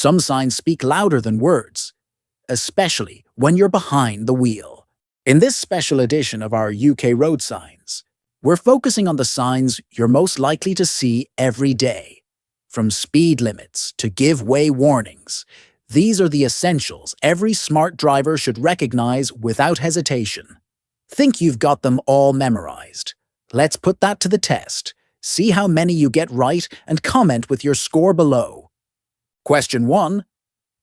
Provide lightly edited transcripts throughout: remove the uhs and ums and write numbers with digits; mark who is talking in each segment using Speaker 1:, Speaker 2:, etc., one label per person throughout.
Speaker 1: Some signs speak louder than words, especially when you're behind the wheel. In this special edition of our UK road signs, we're focusing on the signs you're most likely to see every day. From speed limits to give way warnings, these are the essentials every smart driver should recognize without hesitation. Think you've got them all memorized? Let's put that to the test. See how many you get right and comment with your score below. Question 1.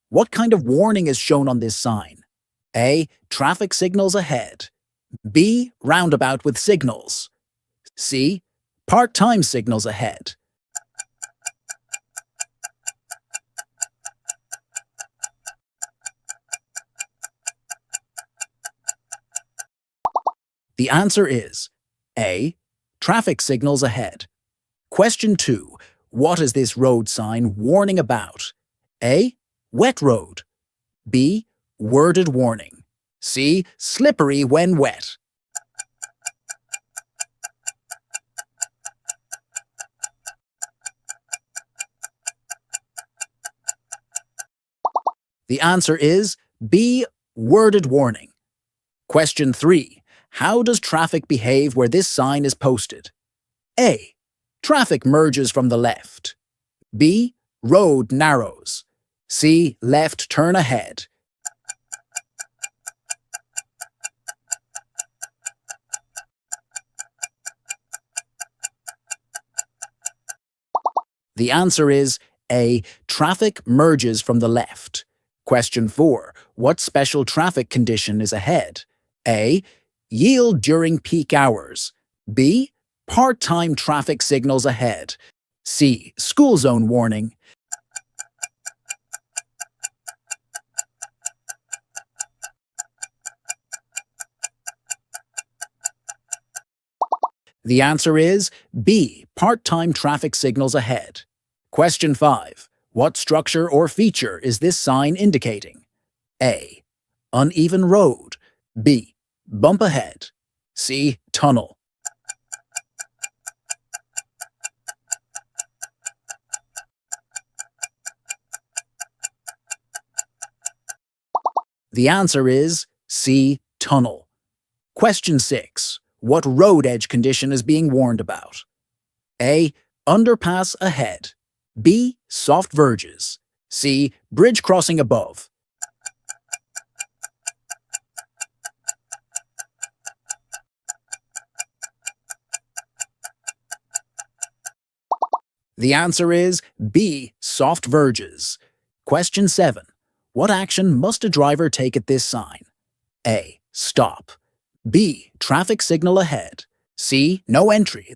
Speaker 1: What kind of warning is shown on this sign? A. Traffic signals ahead. B. Roundabout with signals. C. Part-time signals ahead. The answer is A. Traffic signals ahead. Question 2. What is this road sign warning about? A. Wet road. B. Worded warning. C. Slippery when wet. The answer is B. Worded warning. Question 3. How does traffic behave where this sign is posted? A. Traffic merges from the left. B. Road narrows. C. Left turn ahead. The answer is A. Traffic merges from the left. Question 4. What special traffic condition is ahead? A. Yield during peak hours. B. Part-time traffic signals ahead. C. School zone warning. The answer is B. Part-time traffic signals ahead. Question 5. What structure or feature is this sign indicating? A. Uneven road. B. Bump ahead. C. Tunnel. The answer is C. Tunnel. Question 6. What road edge condition is being warned about? A. Underpass ahead. B. Soft verges. C. Bridge crossing above. The answer is B. Soft verges. Question 7. What action must a driver take at this sign? A. Stop. B. Traffic signal ahead. C. No entry.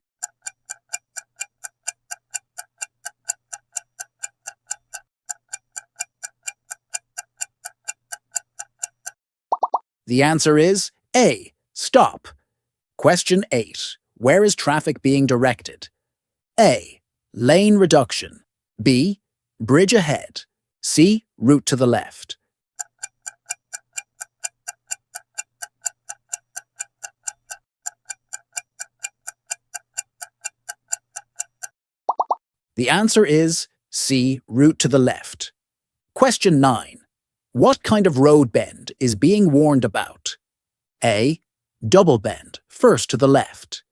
Speaker 1: The answer is A. Stop. Question 8. Where is traffic being directed? A. Lane reduction. B. Bridge ahead. C. Route to the left. The answer is C. Route to the left. Question 9. What kind of road bend is being warned about? A. Double bend, first to the left.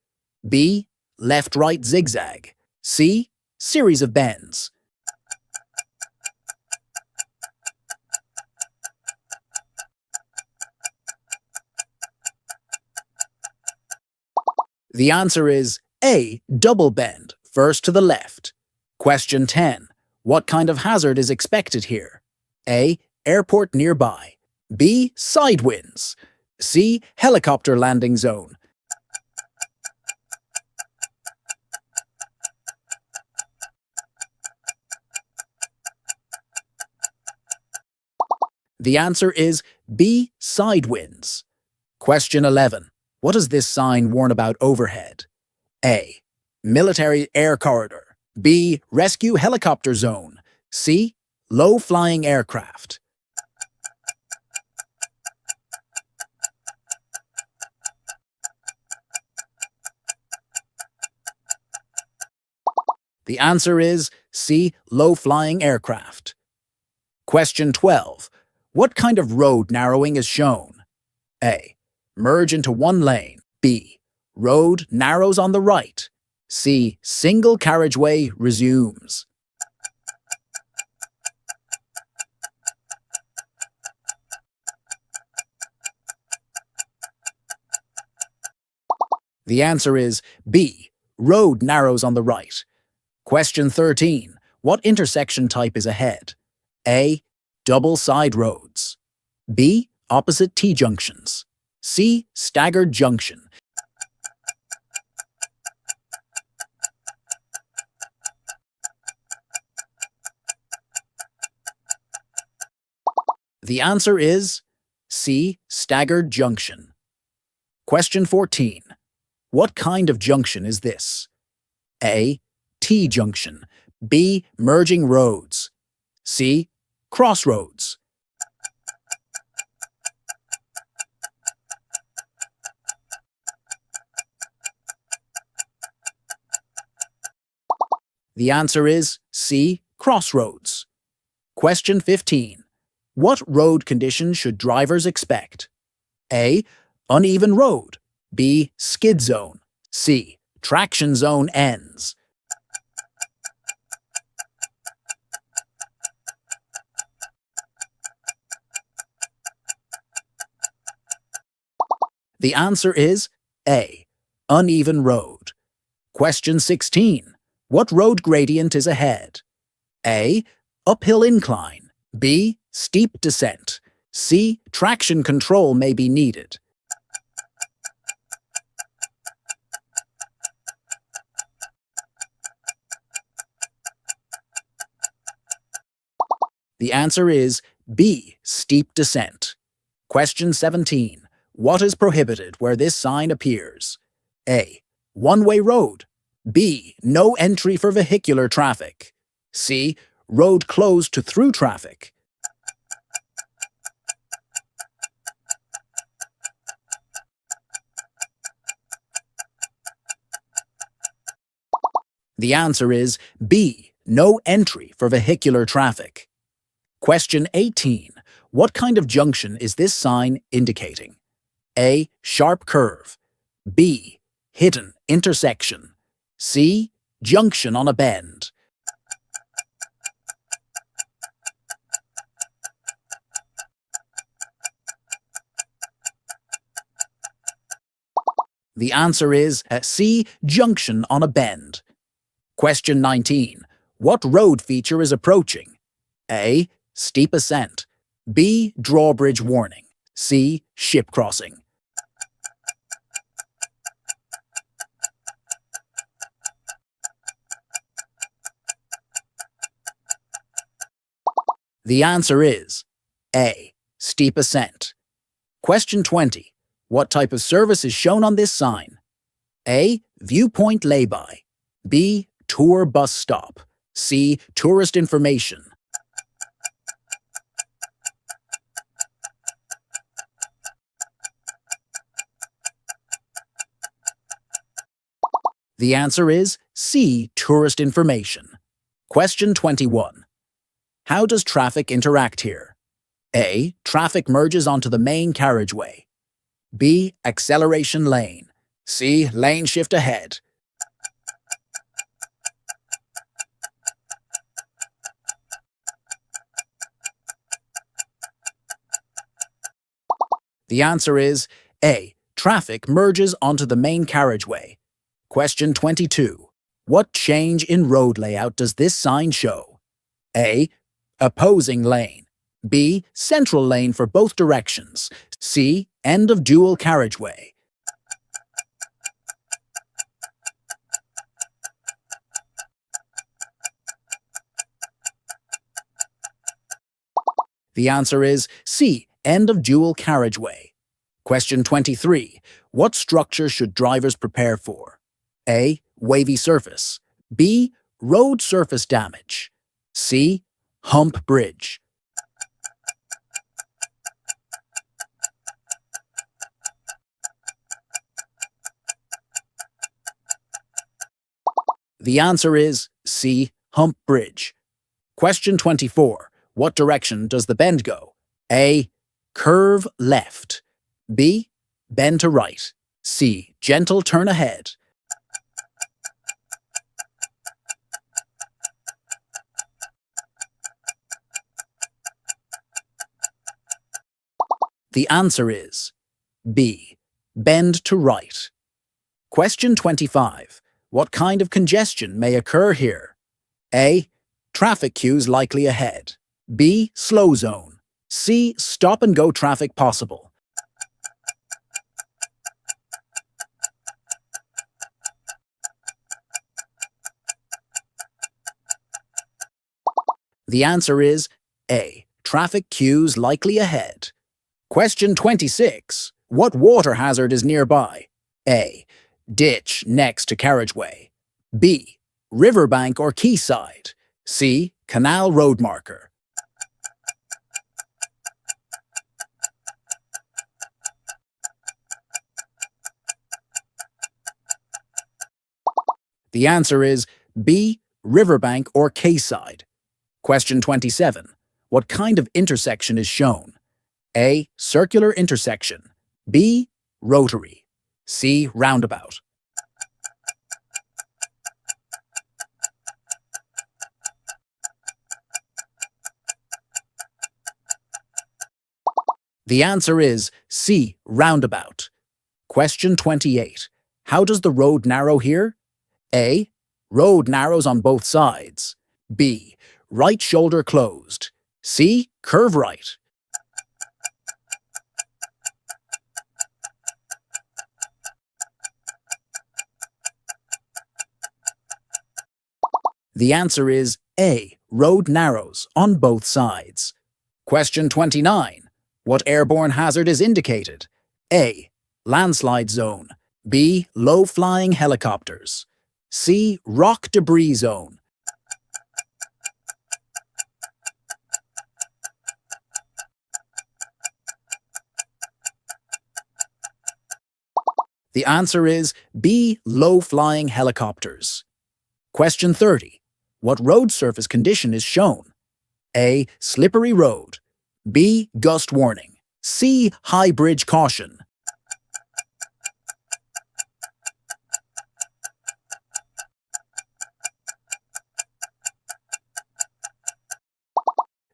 Speaker 1: B. Left-right zigzag. C. Series of bends. The answer is A. Double bend, first to the left. Question 10. What kind of hazard is expected here? A. Airport nearby. B. Side winds. C. Helicopter landing zone. The answer is B. Side winds. Question 11. What does this sign warn about overhead? A. Military Air Corridor. B. Rescue Helicopter Zone. C. Low-flying aircraft. The answer is C. Low-flying aircraft. Question 12. What kind of road narrowing is shown? A. Merge into one lane. B. Road narrows on the right. C. Single carriageway resumes. The answer is B. Road narrows on the right. Question 13. What intersection type is ahead? A. Double side roads. B. Opposite T-junctions. C. Staggered junction. The answer is C. Staggered junction. Question 14. What kind of junction is this? A. T-junction. B. Merging roads. C. Crossroads. The answer is C. Crossroads. Question 15. What road conditions should drivers expect? A. Uneven road. B. Skid zone. C. Traction zone ends. The answer is A. Uneven road. Question 16. What road gradient is ahead? A. Uphill incline. B. Steep descent. C. Traction control may be needed. The answer is B. Steep descent. Question 17. What is prohibited where this sign appears? A. One-way road. B. No entry for vehicular traffic. C. Road closed to through traffic. The answer is B. No entry for vehicular traffic. Question 18. What kind of junction is this sign indicating? A. Sharp curve. B. Hidden intersection. C. Junction on a bend. The answer is C. Junction on a bend. Question 19. What road feature is approaching? A. Steep ascent. B. Drawbridge warning. C. Ship crossing. The answer is A. Steep ascent. Question 20. What type of service is shown on this sign? A. Viewpoint lay-by. B. Tour bus stop. C. Tourist information. The answer is C. Tourist information. Question 21. How does traffic interact here? A. Traffic merges onto the main carriageway. B. Acceleration lane. C. Lane shift ahead. The answer is A. Traffic merges onto the main carriageway. Question 22. What change in road layout does this sign show? A. Opposing lane. B. Central lane for both directions. C. End of dual carriageway. The answer is C. End of dual carriageway. Question 23. What structure should drivers prepare for? A. Wavy surface. B. Road surface damage. C. Hump bridge. The answer is C. Hump bridge. Question 24. What direction does the bend go? A. Curve left. B. Bend to right. C. Gentle turn ahead. The answer is B. Bend to right. Question 25. What kind of congestion may occur here? A. Traffic queues likely ahead. B. Slow zone. C. Stop-and-go traffic possible. The answer is A. Traffic queues likely ahead. Question 26. What water hazard is nearby? A. Ditch next to carriageway. B. Riverbank or quayside. C. Canal road marker. The answer is B. Riverbank or quayside. Question 27. What kind of intersection is shown? A. Circular intersection. B. Rotary. C. Roundabout. The answer is C. Roundabout. Question 28. How does the road narrow here? A. Road narrows on both sides. B. Right shoulder closed. C. Curve right. The answer is A. Road narrows on both sides. Question 29. What airborne hazard is indicated? A. Landslide zone. B. Low-flying helicopters. C. Rock debris zone. The answer is B. Low-flying helicopters. Question 30. What road surface condition is shown? A. Slippery road. B. Gust warning. C. High bridge caution.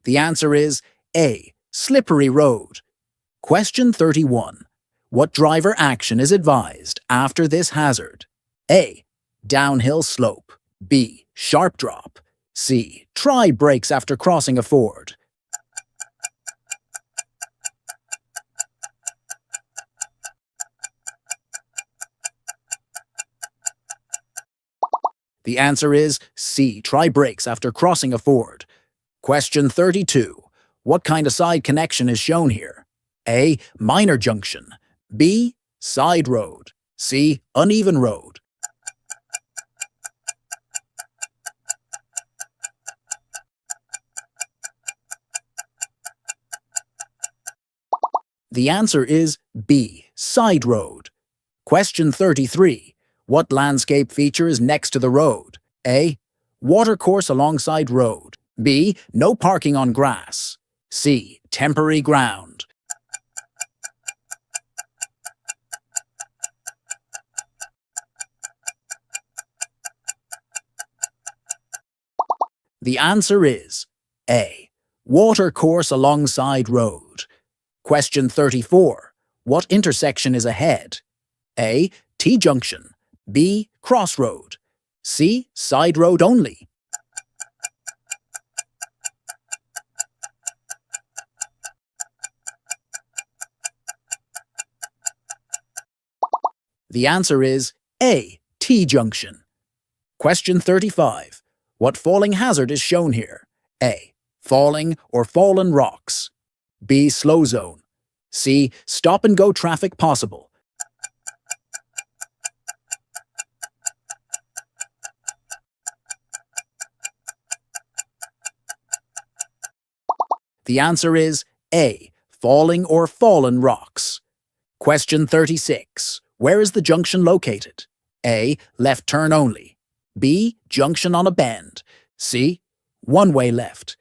Speaker 1: The answer is A. Slippery road. Question 31. What driver action is advised after this hazard? A. Downhill slope. B. Sharp drop. C. Try brakes after crossing a ford. The answer is C. Try brakes after crossing a ford. Question 32. What kind of side connection is shown here? A. Minor junction. B. Side road. C. Uneven road. The answer is B. Side road. Question 33. What landscape feature is next to the road? A. Watercourse alongside road. B. No parking on grass. C. Temporary ground. The answer is A. Watercourse alongside road. Question 34. What intersection is ahead? A. T-junction. B. Crossroad. C. Side road only. The answer is A. T-junction. Question 35. What falling hazard is shown here? A. Falling or fallen rocks. B. Slow zone. C. Stop-and-go traffic possible. The answer is A. Falling or fallen rocks. Question 36. Where is the junction located? A. Left turn only. B. Junction on a bend. C. One-way left.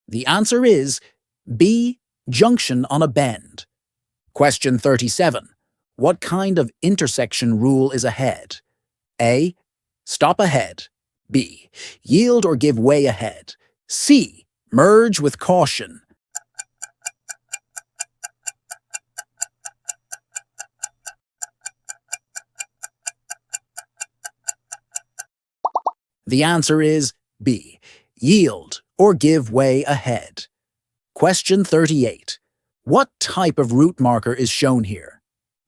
Speaker 1: The answer is B. Junction on a bend. Question 37. What kind of intersection rule is ahead? A. Stop ahead. B. Yield or give way ahead. C. Merge with caution. The answer is B. Yield or give way ahead. Question 38. What type of route marker is shown here?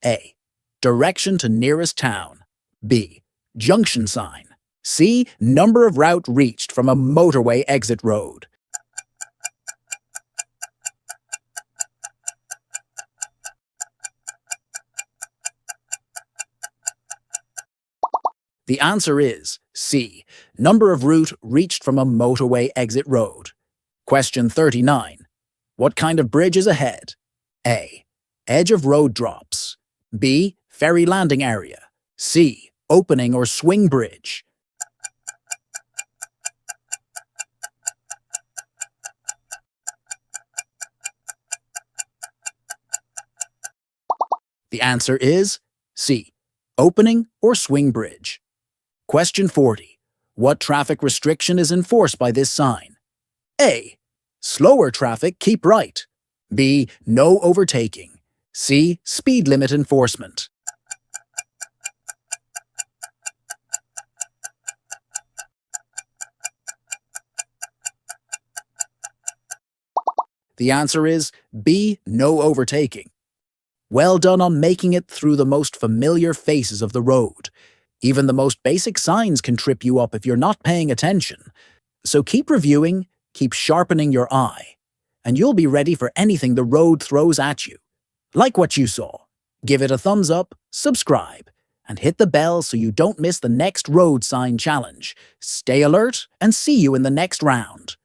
Speaker 1: A. Direction to nearest town. B. Junction sign. C. Number of route reached from a motorway exit road. The answer is C. Number of route reached from a motorway exit road. Question 39. What kind of bridge is ahead? A. Edge of road drops. B. Ferry landing area. C. Opening or swing bridge. The answer is C. Opening or swing bridge. Question 40. What traffic restriction is enforced by this sign? A. Slower traffic, keep right. B. No overtaking. C. Speed limit enforcement. The answer is B. No overtaking. Well done on making it through the most familiar faces of the road. Even the most basic signs can trip you up if you're not paying attention. So keep reviewing, keep sharpening your eye, and you'll be ready for anything the road throws at you. Like what you saw, give it a thumbs up, subscribe, and hit the bell so you don't miss the next road sign challenge. Stay alert and see you in the next round.